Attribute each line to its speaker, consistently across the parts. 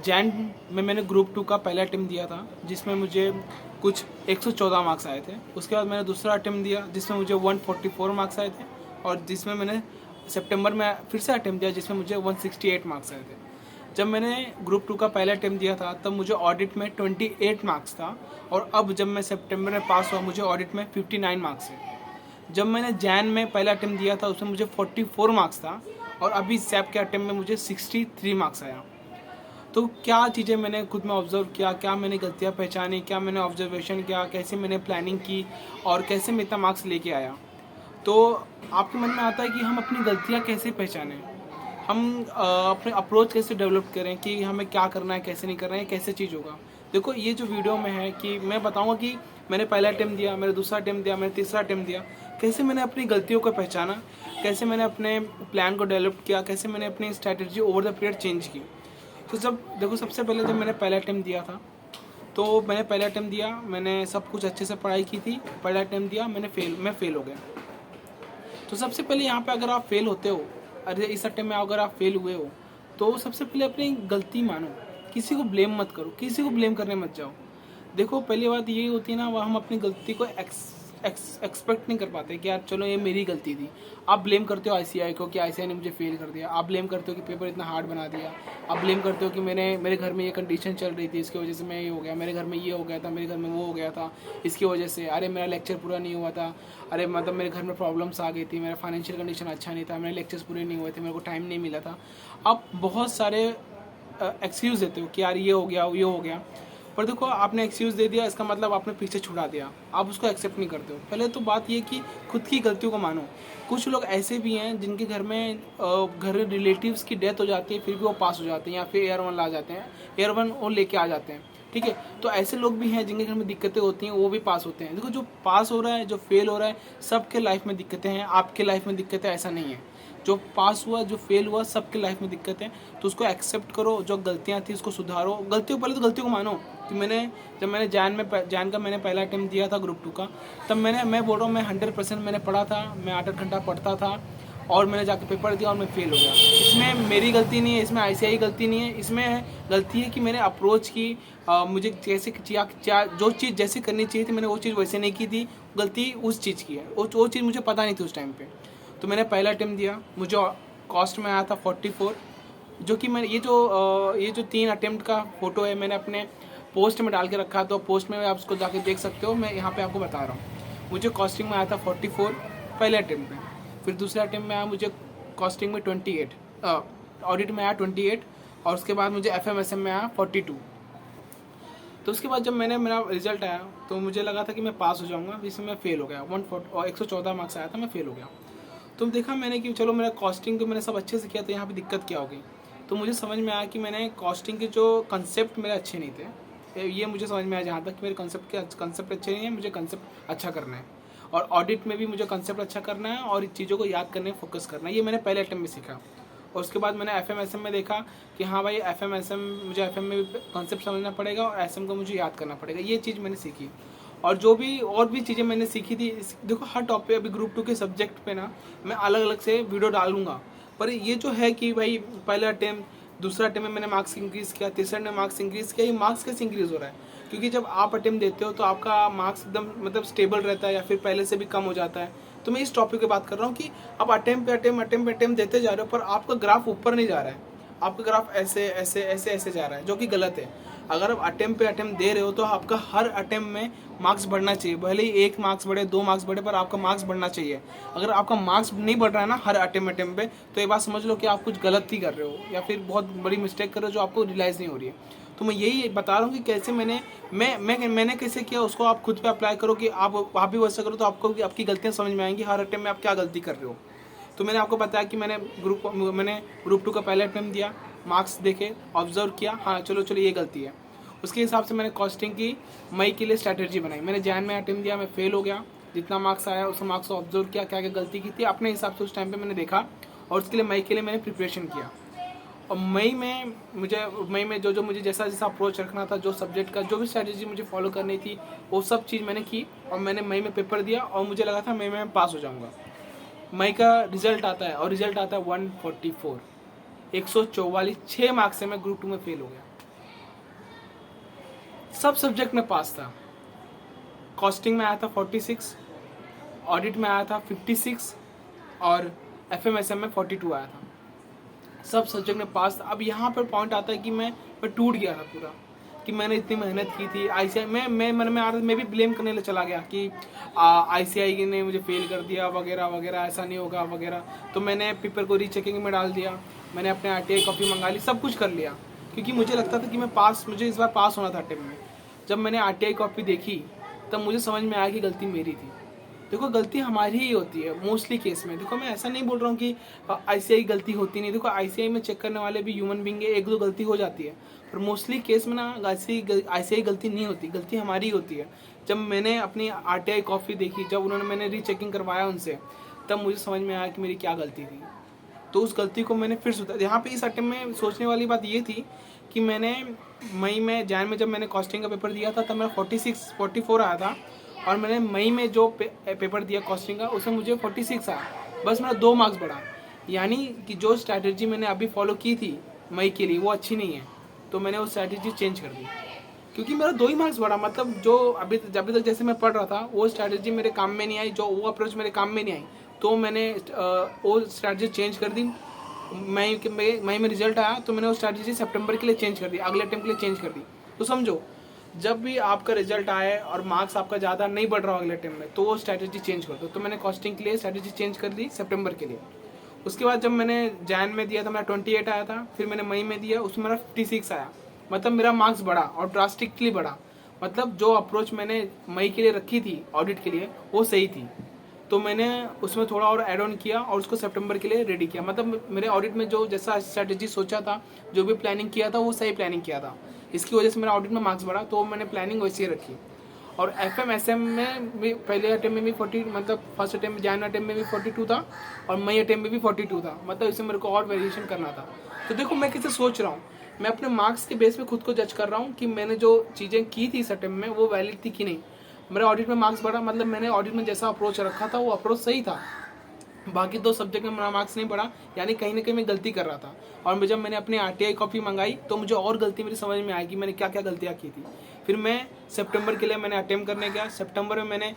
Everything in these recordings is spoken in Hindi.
Speaker 1: जैन में मैंने ग्रुप 2 का पहला अटेम्प्ट दिया था जिसमें मुझे कुछ 114 मार्क्स आए थे। उसके बाद मैंने दूसरा अटेम्प्ट दिया जिसमें मुझे 144 मार्क्स आए थे, और जिसमें मैंने सितंबर में फिर से अटेम्प्ट दिया जिसमें मुझे 168 मार्क्स आए थे। जब मैंने ग्रुप 2 का पहला अटेम्प्ट दिया था तब मुझे ऑडिट में 28 मार्क्स था, और अब जब मैं सितंबर में पास हुआ मुझे ऑडिट में 59 मार्क्स है। जब मैंने जैन में पहला अटेम्प्ट दिया था उसमें मुझे 44 मार्क्स था, और अभी सैप के अटेम्प्ट में मुझे 63 मार्क्स आया। तो क्या चीज़ें मैंने खुद में ऑब्जर्व किया, क्या मैंने गलतियाँ पहचानी, क्या मैंने ऑब्जर्वेशन किया, कैसे मैंने प्लानिंग की, और कैसे मैं इतना मार्क्स लेके आया। तो आपके मन में आता है कि हम अपनी गलतियाँ कैसे पहचानें, हम अपने अप्रोच कैसे डेवलप करें कि हमें क्या करना है, कैसे नहीं करना है, कैसे चीज़ होगा। देखो ये जो वीडियो में है कि मैं बताऊंगा कि मैंने पहला अटेम्प्ट दिया, मैंने दूसरा अटेम्प्ट दिया, मैंने तीसरा अटेम्प्ट दिया, कैसे मैंने अपनी गलतियों को पहचाना, कैसे मैंने अपने प्लान को डेवलप किया, कैसे मैंने अपनी strategy over the period change की। तो जब देखो सबसे पहले जब मैंने पहला अटेम्प्ट दिया था तो मैंने पहला अटेम्प्ट दिया, मैंने सब कुछ अच्छे से पढ़ाई की थी, पहला अटेम्प्ट दिया, मैं फेल हो गया। तो सबसे पहले यहाँ पे अगर आप फेल होते हो, अरे इस अटेम्प्ट में अगर आप फेल हुए हो तो सबसे पहले अपनी गलती मानो, किसी को ब्लेम मत करो, किसी को ब्लेम करने मत जाओ। देखो पहली बात यही होती है ना, वह हम अपनी गलती को एक्सपेक्ट नहीं कर पाते कि यार चलो ये मेरी गलती थी। आप ब्लेम करते हो आईसीआई को कि आईसीआई ने मुझे फेल कर दिया, आप ब्लेम करते हो कि पेपर इतना हार्ड बना दिया, आप ब्लेम करते हो कि मेरे घर में ये कंडीशन चल रही थी इसकी वजह से मैं ये हो गया, मेरे घर में ये हो गया था, मेरे घर में वो हो गया था इसकी वजह से, अरे मेरा लेक्चर पूरा नहीं हुआ था, अरे मतलब मेरे घर में प्रॉब्लम्स आ गई थी, मेरा फाइनेंशियल कंडीशन अच्छा नहीं था, मेरे लेक्चर्स पूरे नहीं हुए थे, मेरे को टाइम नहीं मिला था। आप बहुत सारे एक्सक्यूज़ देते हो कि यार ये हो गया, ये हो गया। पर देखो आपने एक्सक्यूज़ दे दिया, इसका मतलब आपने पीछे छुड़ा दिया, आप उसको एक्सेप्ट नहीं करते हो। पहले तो बात ये कि खुद की गलतियों को मानो। कुछ लोग ऐसे भी हैं जिनके घर में घर रिलेटिव्स की डेथ हो जाती है फिर भी वो पास हो जाते हैं, या फिर एयर वन ला जाते हैं, एयर वन वो लेके आ जाते हैं, ठीक है। तो ऐसे लोग भी हैं जिनके घर में दिक्कतें होती हैं, वो भी पास होते हैं। देखो जो पास हो रहा है, जो फेल हो रहा है, सबके लाइफ में दिक्कतें हैं, आपके लाइफ में दिक्कतें ऐसा नहीं है। जो पास हुआ, जो फेल हुआ, सबके लाइफ में दिक्कत है। तो उसको एक्सेप्ट करो, जो गलतियाँ थी उसको सुधारो। गलतियों पहले तो गलतियों को मानो कि जब मैंने जैन का मैंने पहला अटेम्प्ट दिया था ग्रुप 2 का, तब मैं बोल रहा हूँ मैं 100% मैंने पढ़ा था, मैं 8-8 घंटा पढ़ता था, और मैंने जाके पेपर दिया और मैं फेल हो गया। इसमें मेरी गलती नहीं है, इसमें आईसीआई गलती नहीं है, इसमें गलती है कि मैंने अप्रोच की, मुझे जैसे जो चीज़ जैसे करनी चाहिए थी मैंने वो चीज़ वैसे नहीं की थी। गलती उस चीज़ की है, वो चीज़ मुझे पता नहीं थी उस टाइम पे। तो मैंने पहला अटेम्प्ट दिया, मुझे कॉस्ट में आया था 44, जो कि मैंने ये जो 3 अटेम्प्ट का फ़ोटो है मैंने अपने पोस्ट में डाल के रखा है, तो पोस्ट में आप उसको जाके देख सकते हो, मैं यहाँ पे आपको बता रहा हूँ। मुझे कॉस्टिंग में आया था 44 पहले अटेम्प्ट में, फिर दूसरे अटेम्प्ट में आया मुझे कॉस्टिंग में 28, ऑडिट में आया 28, और उसके बाद मुझे एफएमएसएम में आया 42। तो उसके बाद जब मेरा रिजल्ट आया तो मुझे लगा था कि मैं पास हो जाऊँगा, जिसमें मैं फेल हो गया। 114 मार्क्स आया था, मैं फेल हो गया। तो देखा मैंने कि चलो मेरा कॉस्टिंग तो मैंने सब अच्छे से किया, तो यहाँ पे दिक्कत क्या हो गई। तो मुझे समझ में आया कि मैंने कॉस्टिंग के जो कंसेप्ट मेरे अच्छे नहीं थे, ये मुझे समझ में आया जहाँ तक कि मेरे कंसेप्ट अच्छे नहीं है, मुझे कंसेप्ट अच्छा करना है, और ऑडिट में भी मुझे कंसेप्ट अच्छा करना है, और चीज़ों को याद करने फोकस करना है। ये मैंने पहले अटेम्प्ट में सीखा। और उसके बाद मैंने एफएमएसएम में देखा कि हाँ भाई एफएमएसएम मुझे एफएम में भी कंसेप्ट समझना पड़ेगा, और एसएम को मुझे याद करना पड़ेगा। ये चीज़ मैंने सीखी। और और भी चीज़ें मैंने सीखी थी। देखो हर टॉपिक अभी ग्रुप 2 के सब्जेक्ट पे ना मैं अलग अलग से वीडियो डालूंगा, पर ये जो है कि भाई पहला अटेम्प्ट, दूसरा अटेम्प्ट में मैंने मार्क्स इंक्रीज़ किया, तीसरा में मार्क्स इंक्रीज़ किया। ये मार्क्स कैसे इंक्रीज़ हो रहा है? क्योंकि जब आप अटेम्प्ट देते हो तो आपका मार्क्स एकदम मतलब स्टेबल रहता है, या फिर पहले से भी कम हो जाता है। तो मैं इस टॉपिक की बात कर रहा हूँ कि आप अटेम्प्ट देते जा रहे हो, पर आपका ग्राफ ऊपर नहीं जा रहा है, आपका ग्राफ ऐसे ऐसे ऐसे ऐसे जा रहा है, जो कि गलत है। अगर आप अटेम्प्ट दे रहे हो तो आपका हर अटेम्प्ट में मार्क्स बढ़ना चाहिए, भले ही 1 मार्क्स बढ़े, 2 मार्क्स बढ़े, पर आपका मार्क्स बढ़ना चाहिए। अगर आपका मार्क्स नहीं बढ़ रहा है ना हर अटेम्प्ट पे, तो ये बात समझ लो कि आप कुछ गलत ही कर रहे हो, या फिर बहुत बड़ी मिस्टेक कर रहे हो जो आपको रियलाइज़ नहीं हो रही है। तो मैं यही बता रहा हूँ कि कैसे मैंने कैसे किया, उसको आप खुद पे अप्लाई करो कि आप भी वैसा करो, तो आपको आपकी गलतियाँ समझ में आएंगी, हर अटेम्प्ट में आप क्या गलती कर रहे हो। तो मैंने आपको बताया कि मैंने ग्रुप 2 का पहला अटेम्प्ट दिया, मार्क्स देखे, ऑब्जर्व किया, हाँ चलो ये गलती है। उसके हिसाब से मैंने कॉस्टिंग की मई के लिए स्ट्रैटेजी बनाई। मैंने जैन में अटेम्प्ट दिया, मैं फेल हो गया, जितना मार्क्स आया उस मार्क्स को ऑब्जर्व किया, क्या क्या गलती की थी अपने हिसाब से उस टाइम पे मैंने देखा, और उसके लिए मई के लिए मैंने प्रिपरेशन किया। और मई में जो मुझे जैसा अप्रोच रखना था, जो सब्जेक्ट का जो भी स्ट्रैटेजी मुझे फॉलो करनी थी, वो सब चीज़ मैंने की, और मैंने मई में पेपर दिया, और मुझे लगा था मई में पास हो जाऊँगा। मई का रिजल्ट आता है, और रिजल्ट आता है 144, 144 6 मार्क्स से मैं ग्रुप 2 में फेल हो गया। सब सब्जेक्ट में पास था। कॉस्टिंग में आया था 46, ऑडिट में आया था 56 और FMSM में 42 आया था। सब सब्जेक्ट में पास था। अब यहाँ पर पॉइंट आता है कि मैं टूट गया था पूरा, कि मैंने इतनी मेहनत की थी। ICI मैं मन में आ रहा था, मैं भी ब्लेम करने लग चला गया कि ICI ने मुझे फेल कर दिया वगैरह वगैरह, ऐसा नहीं होगा वगैरह। तो मैंने पेपर को रीचेकिंग में डाल दिया, मैंने अपने RTI कॉपी मंगा ली, सब कुछ कर लिया, क्योंकि मुझे लगता था कि मुझे इस बार पास होना था अटेम्प्ट में। जब मैंने RTI कॉपी देखी तब मुझे समझ में आया कि गलती मेरी थी। देखो गलती हमारी ही होती है मोस्टली केस में। देखो मैं ऐसा नहीं बोल रहा हूँ कि ICI गलती होती नहीं। देखो ICI में चेक करने वाले भी ह्यूमन बीइंग है, एक दो गलती हो जाती है, पर मोस्टली केस में ना ICI गलती नहीं होती, गलती हमारी ही होती है। जब मैंने अपनी RTI कॉपी देखी, जब मैंने रीचेकिंग करवाया उनसे, तब मुझे समझ में आया कि मेरी क्या गलती थी। तो उस गलती को मैंने फिर सुधारा। यहाँ पे इस अटेम्प्ट में सोचने वाली बात ये थी कि मैंने जैन में जब मैंने कॉस्टिंग का पेपर दिया था तब मेरा 44 आया था, और मैंने मई में जो पेपर दिया कॉस्टिंग का उसमें मुझे 46 आया, बस मेरा 2 मार्क्स बढ़ा। यानी कि जो स्ट्रैटेजी मैंने अभी फॉलो की थी मई के लिए वो अच्छी नहीं है, तो मैंने वो स्ट्रैटेजी चेंज कर दी, क्योंकि मेरा 2 ही मार्क्स बढ़ा। मतलब जो अभी तक जैसे मैं पढ़ रहा था वो स्ट्रैटेजी मेरे काम में नहीं आई, वो अप्रोच मेरे काम में नहीं आई, तो मैंने वो स्ट्रैटेजी चेंज कर दी। मई में रिजल्ट आया तो मैंने वो स्ट्रैटेजी सितंबर के लिए चेंज कर दी, अगले अटेम्प्ट के लिए चेंज कर दी। तो समझो, जब भी आपका रिजल्ट आए और मार्क्स आपका ज़्यादा नहीं बढ़ रहा हो अगले अटेम्प्ट में, तो वो स्ट्रैटेजी चेंज कर दो। तो मैंने कॉस्टिंग के लिए स्ट्रैटेजी चेंज कर दी सितंबर के लिए। उसके बाद जब मैंने जैन में दिया था मेरा 28 आया था, फिर मैंने मई में दिया उसमें मेरा 56 आया। मतलब मेरा मार्क्स बढ़ा और ड्रास्टिकली बढ़ा। मतलब जो अप्रोच मैंने मई के लिए रखी थी ऑडिट के लिए वो सही थी, तो मैंने उसमें थोड़ा और ऐड ऑन किया और उसको सितंबर के लिए रेडी किया। मतलब मेरे ऑडिट में जो जैसा स्ट्रैटेजी सोचा था, जो भी प्लानिंग किया था वो सही प्लानिंग किया था, इसकी वजह से मेरा ऑडिट में मार्क्स बढ़ा, तो मैंने प्लानिंग वैसे ही रखी। और FMSM में भी पहले अटेम्प्ट में भी 40, मतलब फर्स्ट अटेम्प्ट जैन अटेम्प्ट में भी 42 था और मई अटेम्प्ट में भी 42 था। मतलब इसमें मेरे को और वेरिएशन करना था। तो देखो मैं कैसे सोच रहा हूँ, मैं अपने मार्क्स के बेस पे खुद को जज कर रहा हूँ कि मैंने जो चीज़ें की थी इस अटेम्प्ट में वो वैलिड थी कि नहीं। मेरा ऑडिट में मार्क्स बढ़ा, मतलब मैंने ऑडिट में जैसा अप्रोच रखा था वो अप्रोच सही था। बाकी 2 सब्जेक्ट में मेरा मार्क्स नहीं बढ़ा, यानी कहीं ना कहीं मैं गलती कर रहा था। और जब मैंने अपनी RTI कॉपी मंगाई तो मुझे और गलती मेरी समझ में आई कि मैंने क्या क्या गलतियाँ की थी। फिर मैं सितंबर के लिए मैंने अटेम्प्ट करने गया। सितंबर में मैंने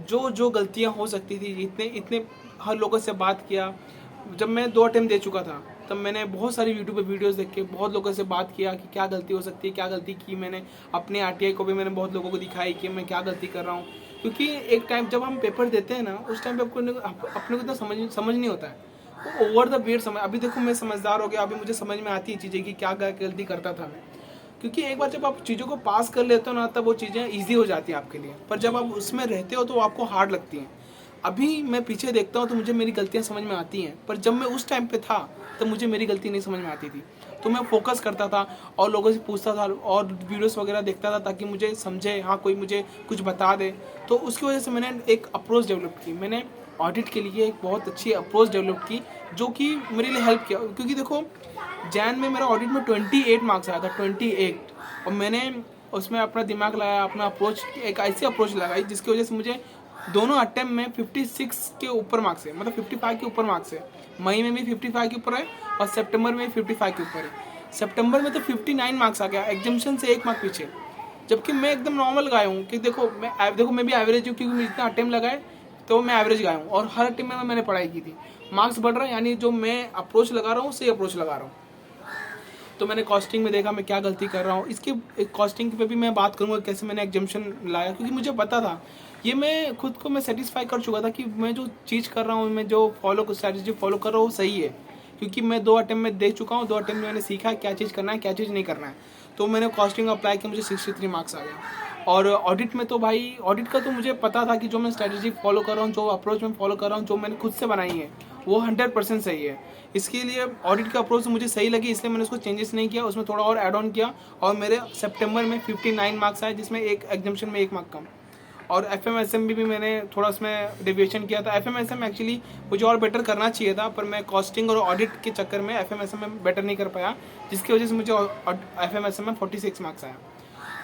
Speaker 1: जो गलतियाँ हो सकती थी, इतने हर लोगों से बात किया। जब मैं 2 अटेम्प्ट दे चुका था तब मैंने बहुत सारी यूट्यूब पे वीडियोस देख के बहुत लोगों से बात किया कि क्या गलती हो सकती है, क्या गलती की मैंने। अपने RTI को भी मैंने बहुत लोगों को दिखाई कि मैं क्या गलती कर रहा हूँ, क्योंकि एक टाइम जब हम पेपर देते हैं ना उस टाइम पे अपने को इतना समझ नहीं होता है, वो ओवर द वेट समझ। अभी देखो मैं समझदार हो गया, अभी मुझे समझ में आती है चीज़ें कि क्या गलती करता था मैं, क्योंकि एक बार जब आप चीज़ों को पास कर लेते हो ना तब वो चीज़ें ईजी हो जाती हैं आपके लिए, पर जब आप उसमें रहते हो तो आपको हार्ड लगती हैं। अभी मैं पीछे देखता हूँ तो मुझे मेरी गलतियाँ समझ में आती हैं, पर जब मैं उस टाइम पे था तब मुझे मेरी गलती नहीं समझ में आती थी। तो मैं फोकस करता था और लोगों से पूछता था और वीडियोस वगैरह देखता था ताकि मुझे समझे, हाँ कोई मुझे कुछ बता दे। तो उसकी वजह से मैंने एक अप्रोच डेवलप की, मैंने ऑडिट के लिए एक बहुत अच्छी अप्रोच डेवलप की जो कि मेरे लिए हेल्प किया। क्योंकि देखो जैन में मेरा ऑडिट में 28 मार्क्स आया था, 28, और मैंने उसमें अपना दिमाग लगाया, अपना अप्रोच, एक ऐसी अप्रोच लगाई जिसकी वजह से मुझे दोनों अटेम्प्ट में 56 के ऊपर मार्क्स है, मतलब 55 के ऊपर मार्क्स है। मई में भी 55 के ऊपर है और सितंबर में 55 के ऊपर है। सितंबर में तो 59 मार्क्स आ गया, एग्जामिशन से 1 मार्क पीछे, जबकि मैं एकदम नॉर्मल गया हूँ। कि देखो मैं भी एवरेज हूँ, क्योंकि मैं जितना अटेम्प्ट लगाए तो मैं एवरेज गया हूँ और हर अटेम्प्ट में मैंने पढ़ाई की थी। मार्क्स बढ़ रहा है, यानी जो मैं अप्रोच लगा रहा हूँ सही अप्रोच लगा रहा हूँ। तो मैंने कॉस्टिंग में देखा मैं क्या गलती कर रहा हूँ। इसके कॉस्टिंग पे भी मैं बात करूँगा कैसे मैंने एग्जामिशन लाया, क्योंकि मुझे पता था, ये मैं खुद को मैं सेटिस्फाई कर चुका था कि मैं जो चीज़ कर रहा हूँ, मैं जो स्ट्रैटेजी फॉलो कर रहा हूँ सही है, क्योंकि मैं 2 अटेम्प्ट में दे चुका हूँ। 2 अटेम्प्ट में मैंने सीखा क्या चीज़ करना है क्या चीज़ नहीं करना है। तो मैंने कॉस्टिंग अप्लाई किया, मुझे 63 मार्क्स आ गया। और ऑडिट में तो भाई ऑडिट का तो मुझे पता था कि जो मैं स्ट्रैटेजी फॉलो कर रहा हूँ, जो अप्रोच मैं फॉलो कर रहा हूँ, जो मैंने खुद से बनाई है वो 100% सही है। इसके लिए ऑडिट का अप्रोच मुझे सही लगी, इसलिए मैंने उसको चेंजेस नहीं किया, उसमें थोड़ा और ऐड ऑन किया और मेरे सितंबर में 59 मार्क्स आए, जिसमें एक एग्जामिशन में 1 मार्क कम। और FMSM भी मैंने थोड़ा उसमें डेविएशन किया था। FMSM एक्चुअली मुझे और बेटर करना चाहिए था, पर मैं कॉस्टिंग और ऑडिट के चक्कर में FMSM में बेटर नहीं कर पाया, जिसकी वजह से मुझे FMSM में 46 मार्क्स आया।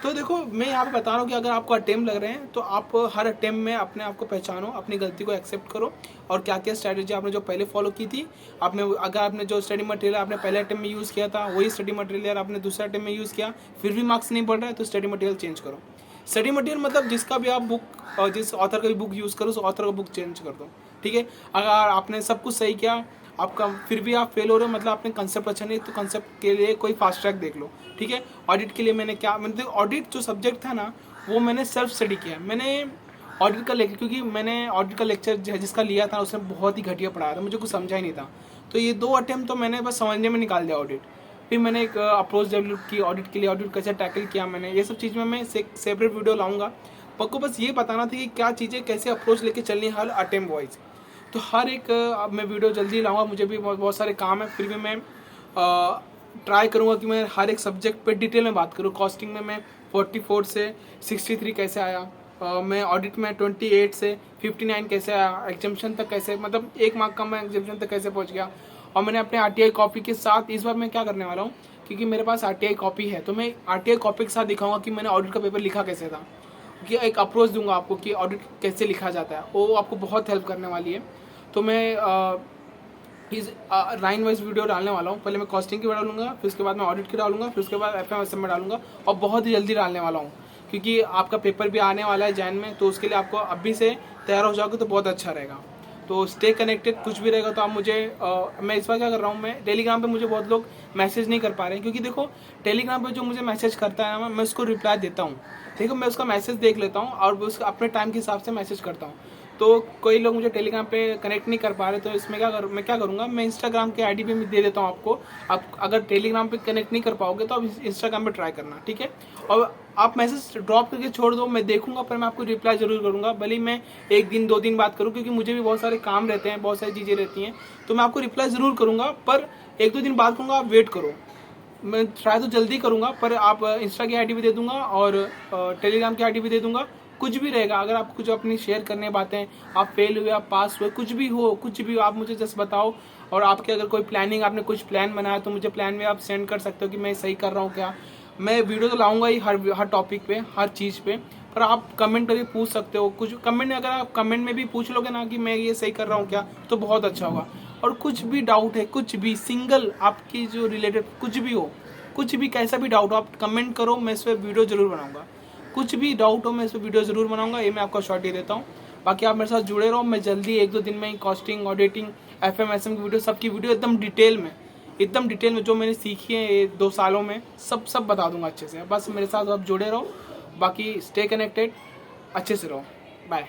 Speaker 1: तो देखो मैं यहाँ पे बता रहा हूँ कि अगर आपको अटेम्प्ट लग रहे हैं तो आप हर अटेम्प्ट में अपने आप को पहचानो, अपनी गलती को एक्सेप्ट करो और क्या क्या स्ट्रैटेजी आपने जो पहले फॉलो की थी, अगर आपने जो स्टडी मटेरियल आपने पहले अटेम्प्ट में यूज़ किया था वही स्टडी मटेरियल आपने दूसरे अटेम्प्ट में यूज़ किया, फिर भी मार्क्स नहीं बढ़ रहा है तो स्टडी मटेरियल चेंज करो। स्टडी मटेरियल मतलब जिसका भी आप बुक और जिस ऑथर का भी बुक यूज़ करो उस ऑथर का बुक चेंज कर दो, ठीक है। अगर आपने सब कुछ सही किया आपका फिर भी आप फेल हो रहे हो, मतलब आपने कंसेप्ट अच्छा नहीं, तो कंसेप्ट के लिए कोई फास्ट ट्रैक देख लो, ठीक है। ऑडिट के लिए मैंने ऑडिट जो सब्जेक्ट था ना वो मैंने सेल्फ स्टडी किया। मैंने ऑडिट का लेक्चर, क्योंकि मैंने ऑडिट का लेक्चर जिसका लिया था उसने बहुत ही घटिया पढ़ाया था, मुझे कुछ समझा ही नहीं था। तो ये 2 अटेम्प्ट तो मैंने बस समझने में निकाल दिया ऑडिट। फिर मैंने एक अप्रोच डेवलप की ऑडिट के लिए, ऑडिट कैसे टैकल किया मैंने, ये सब चीज़ में मैं सेपरेट वीडियो लाऊंगा। आपको बस ये बताना था कि क्या चीज़ें कैसे अप्रोच लेके चलनी है हर अटेम्प्ट वाइज। तो हर एक अब मैं वीडियो जल्दी लाऊंगा, मुझे भी बहुत सारे काम है, फिर भी मैं ट्राई करूंगा कि मैं हर एक सब्जेक्ट पे डिटेल में बात करूं। कॉस्टिंग में मैं 44 से 63 कैसे आया, मैं ऑडिट में 28 से 59 कैसे आया, एग्जाम्शन तक कैसे, मतलब 1 मार्क का मैं एग्जाम्शन तक कैसे पहुंच गया। और मैंने अपने RTI कॉपी के साथ इस बार मैं क्या करने वाला हूँ, क्योंकि मेरे पास RTI कॉपी है तो मैं RTI कॉपी के साथ दिखाऊंगा कि मैंने ऑडिट का पेपर लिखा कैसे था, कि एक अप्रोच दूंगा आपको कि ऑडिट कैसे लिखा जाता है, वो आपको बहुत हेल्प करने वाली है। तो मैं इस लाइन वाइज वीडियो डालने वाला हूँ। पहले मैं कॉस्टिंग की डालूंगा, फिर उसके बाद मैं ऑडिट की डालूंगा, फिर उसके बाद FMSM में डालूंगा, और बहुत ही जल्दी डालने वाला हूँ क्योंकि आपका पेपर भी आने वाला है जैन में, तो उसके लिए आपको अभी से तैयार हो जाओगे तो बहुत अच्छा रहेगा। तो स्टे कनेक्टेड, कुछ भी रहेगा तो आप मुझे मैं इस बार क्या कर रहा हूँ, मैं टेलीग्राम पे मुझे बहुत लोग मैसेज नहीं कर पा रहे हैं, क्योंकि देखो टेलीग्राम पे जो मुझे मैसेज करता है ना मैं उसको रिप्लाई देता हूँ, देखो मैं उसका मैसेज देख लेता हूँ और उसका अपने टाइम के हिसाब से मैसेज करता हूँ। तो कोई लोग मुझे टेलीग्राम पे कनेक्ट नहीं कर पा रहे, तो इसमें मैं क्या करूँगा, मैं इंस्टाग्राम के ID पे दे देता हूँ आपको। आप अगर टेलीग्राम पे कनेक्ट नहीं कर पाओगे तो आप इंस्टाग्राम पे ट्राई करना, ठीक है। और आप मैसेज ड्रॉप करके छोड़ दो, मैं देखूंगा, पर मैं आपको रिप्लाई जरूर करूंगा, भले ही मैं 1 दिन 2 दिन बात करूँ, क्योंकि मुझे भी बहुत सारे काम रहते हैं, बहुत सारी चीज़ें रहती हैं, तो मैं आपको रिप्लाई ज़रूर करूँगा, पर 1-2 दिन बात करूँगा, आप वेट करो। मैं ट्राई तो जल्दी करूँगा, पर आप इंस्टा की ID भी दे दूँगा और टेलीग्राम की ID भी दे दूँगा। कुछ भी रहेगा, अगर आप कुछ अपनी शेयर करने बातें, आप फेल हुए, आप पास हुए, कुछ भी हो आप मुझे जस्ट बताओ। और आपके अगर कोई प्लानिंग, आपने कुछ प्लान बनाया तो मुझे प्लान में आप सेंड कर सकते हो कि मैं सही कर रहा हूँ क्या। मैं वीडियो तो लाऊंगा ही हर टॉपिक पे, हर चीज़ पे, पर आप कमेंट करके पूछ सकते हो। कुछ कमेंट, अगर आप कमेंट में भी पूछ लोगे ना कि मैं ये सही कर रहा हूँ क्या, तो बहुत अच्छा होगा। और कुछ भी डाउट है, कुछ भी सिंगल आपकी जो रिलेटेड कुछ भी हो, कुछ भी कैसा भी डाउट हो, आप कमेंट करो, मैं इस पर वीडियो जरूर बनाऊंगा। कुछ भी डाउट हो मैं इस पर वीडियो जरूर बनाऊंगा, ये मैं आपको शॉर्ट ही देता हूँ। बाकी आप मेरे साथ जुड़े रहो, मैं जल्दी 1-2 दिन में ही कॉस्टिंग, ऑडिटिंग, FMSM की वीडियो, सबकी वीडियो एकदम डिटेल में जो मैंने सीखी है ये 2 सालों में, सब बता दूंगा अच्छे से। बस मेरे साथ आप जुड़े रहो, बाकी स्टे कनेक्टेड, अच्छे से रहो, बाय।